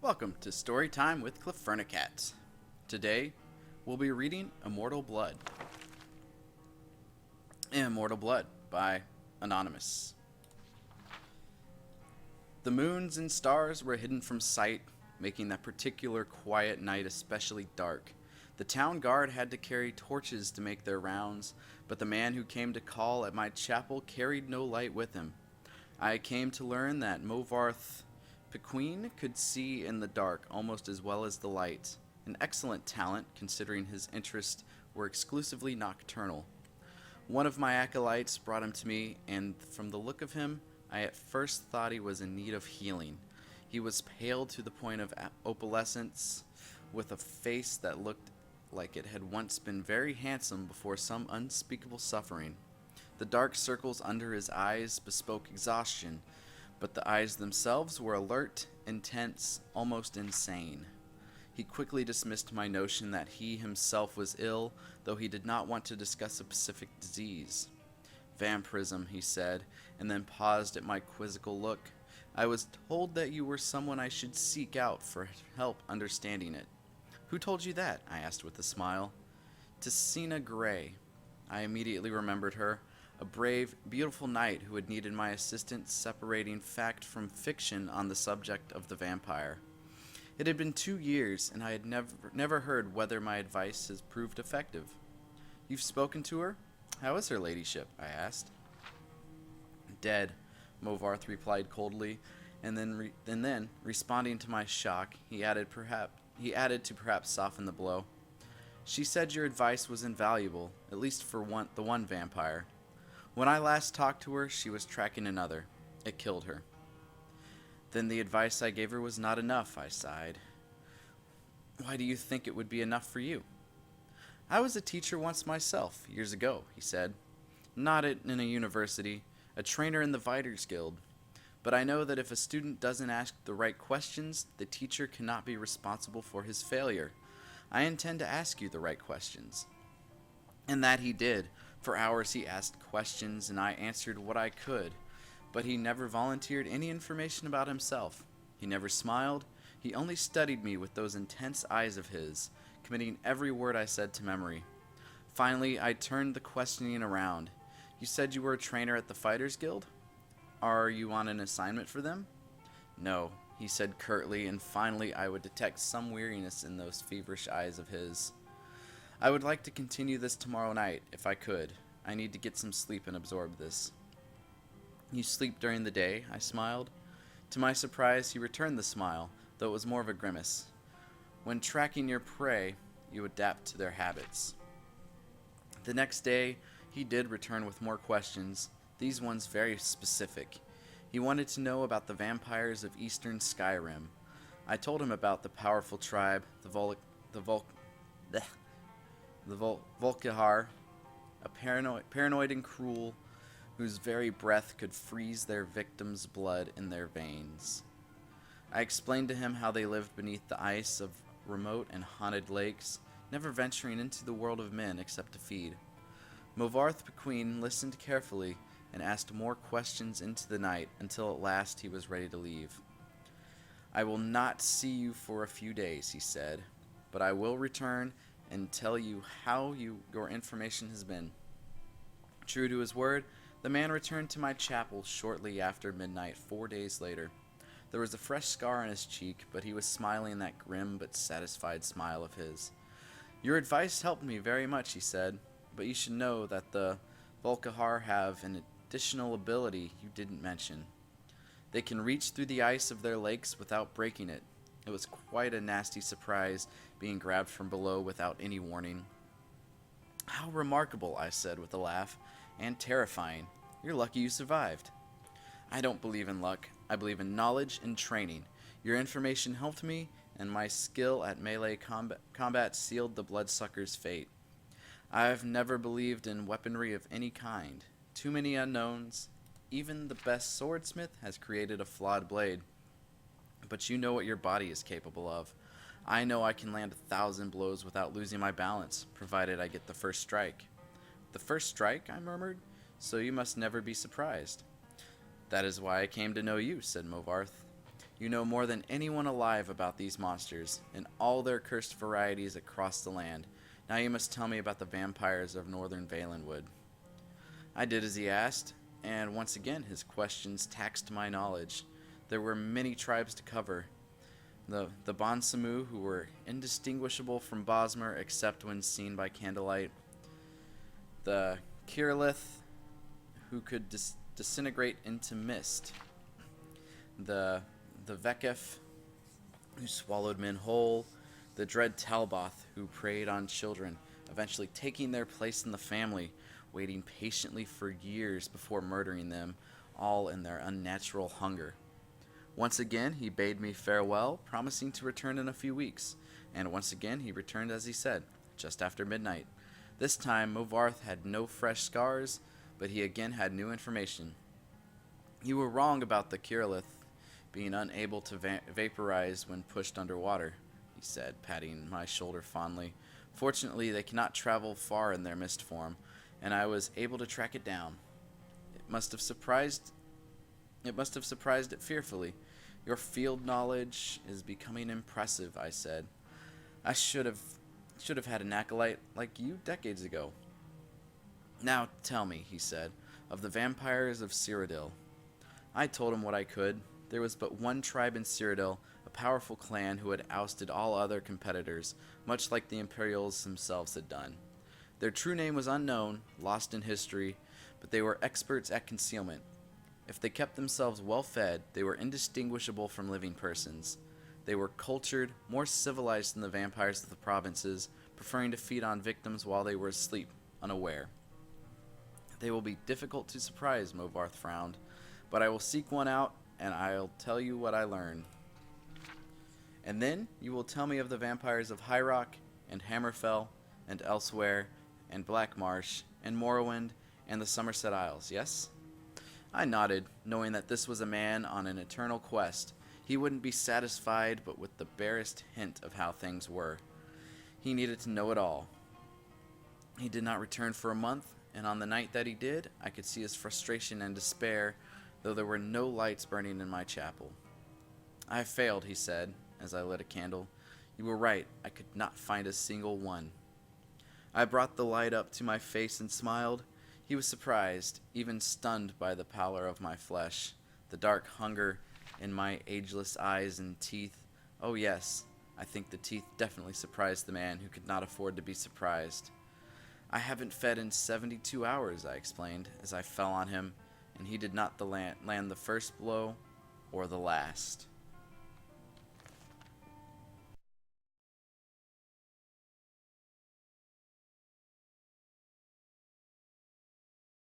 Welcome to Storytime with Clawfurnicat. Today, we'll be reading Immortal Blood. Immortal Blood by Anonymous. The moons and stars were hidden from sight, making that particular quiet night especially dark. The town guard had to carry torches to make their rounds, but the man who came to call at my chapel carried no light with him. I came to learn that Movarth Pequeen could see in the dark almost as well as the light, an excellent talent considering his interests were exclusively nocturnal. One of my acolytes brought him to me, and from the look of him, I at first thought he was in need of healing. He was pale to the point of opalescence, with a face that looked like it had once been very handsome before some unspeakable suffering. The dark circles under his eyes bespoke exhaustion, but the eyes themselves were alert, intense, almost insane. He quickly dismissed my notion that he himself was ill, though he did not want to discuss a specific disease. Vampirism, he said, and then paused at my quizzical look. I was told that you were someone I should seek out for help understanding it. Who told you that? I asked with a smile. Tessina Gray. I immediately remembered her. A brave, beautiful knight who had needed my assistance separating fact from fiction on the subject of the vampire. It had been 2 years, and I had never heard whether my advice has proved effective. You've spoken to her? How is her ladyship? I asked. Dead, Movarth replied coldly, and then, responding to my shock, he added to perhaps soften the blow. She said your advice was invaluable, at least for the one vampire. When I last talked to her, she was tracking another. It killed her. Then the advice I gave her was not enough, I sighed. Why do you think it would be enough for you? I was a teacher once myself, years ago, he said. Not in a university, a trainer in the Fighters Guild. But I know that if a student doesn't ask the right questions, the teacher cannot be responsible for his failure. I intend to ask you the right questions. And that he did. For hours he asked questions, and I answered what I could. But he never volunteered any information about himself. He never smiled. He only studied me with those intense eyes of his, committing every word I said to memory. Finally, I turned the questioning around. You said you were a trainer at the Fighters Guild? Are you on an assignment for them? No, he said curtly, and finally I would detect some weariness in those feverish eyes of his. I would like to continue this tomorrow night, if I could. I need to get some sleep and absorb this. You sleep during the day? I smiled. To my surprise, he returned the smile, though it was more of a grimace. When tracking your prey, you adapt to their habits. The next day, he did return with more questions, these ones very specific. He wanted to know about the vampires of Eastern Skyrim. I told him about the powerful tribe, the Volkihar, a paranoid and cruel, whose very breath could freeze their victims' blood in their veins. I explained to him how they lived beneath the ice of remote and haunted lakes, never venturing into the world of men except to feed. Movarth Pequeen listened carefully and asked more questions into the night until at last he was ready to leave. I will not see you for a few days, he said, but I will return and tell you how your information has been. True to his word, the man returned to my chapel shortly after midnight 4 days later. There was a fresh scar on his cheek, but he was smiling that grim but satisfied smile of his. Your advice helped me very much, he said, but you should know that the Volkihar have an additional ability you didn't mention. They can reach through the ice of their lakes without breaking it. It was quite a nasty surprise, being grabbed from below without any warning. How remarkable, I said with a laugh, and terrifying. You're lucky you survived. I don't believe in luck. I believe in knowledge and training. Your information helped me, and my skill at melee combat sealed the bloodsucker's fate. I've never believed in weaponry of any kind. Too many unknowns. Even the best swordsmith has created a flawed blade. But you know what your body is capable of. I know I can land 1,000 blows without losing my balance, provided I get the first strike. The first strike? I murmured. So you must never be surprised. That is why I came to know you, said Movarth. You know more than anyone alive about these monsters, and all their cursed varieties across the land. Now you must tell me about the vampires of northern Valenwood. I did as he asked, and once again his questions taxed my knowledge. There were many tribes to cover. The Bonsamu, who were indistinguishable from Bosmer except when seen by candlelight. The Kirillith, who could disintegrate into mist. The Vekef, who swallowed men whole. The dread Talboth, who preyed on children, eventually taking their place in the family, waiting patiently for years before murdering them, all in their unnatural hunger. Once again he bade me farewell, promising to return in a few weeks, and once again he returned as he said, just after midnight. This time Movarth had no fresh scars, but he again had new information. You were wrong about the Kirillith being unable to vaporize when pushed underwater, he said, patting my shoulder fondly. Fortunately, they cannot travel far in their mist form, and I was able to track it down. It must have surprised it fearfully. Your field knowledge is becoming impressive, I said. I should have had an acolyte like you decades ago. Now tell me, he said, of the vampires of Cyrodiil. I told him what I could. There was but one tribe in Cyrodiil, a powerful clan who had ousted all other competitors, much like the Imperials themselves had done. Their true name was unknown, lost in history, but they were experts at concealment. If they kept themselves well fed, they were indistinguishable from living persons. They were cultured, more civilized than the vampires of the provinces, preferring to feed on victims while they were asleep, unaware. They will be difficult to surprise, Movarth frowned, but I will seek one out, and I'll tell you what I learn. And then you will tell me of the vampires of High Rock, and Hammerfell, and Elsewhere, and Black Marsh, and Morrowind, and the Somerset Isles, yes? I nodded, knowing that this was a man on an eternal quest. He wouldn't be satisfied but with the barest hint of how things were. He needed to know it all. He did not return for a month, and on the night that he did, I could see his frustration and despair, though there were no lights burning in my chapel. I have failed, he said, as I lit a candle. You were right, I could not find a single one. I brought the light up to my face and smiled. He was surprised, even stunned by the pallor of my flesh, the dark hunger in my ageless eyes and teeth. Oh yes, I think the teeth definitely surprised the man who could not afford to be surprised. I haven't fed in 72 hours, I explained, as I fell on him, and he did not land the first blow or the last.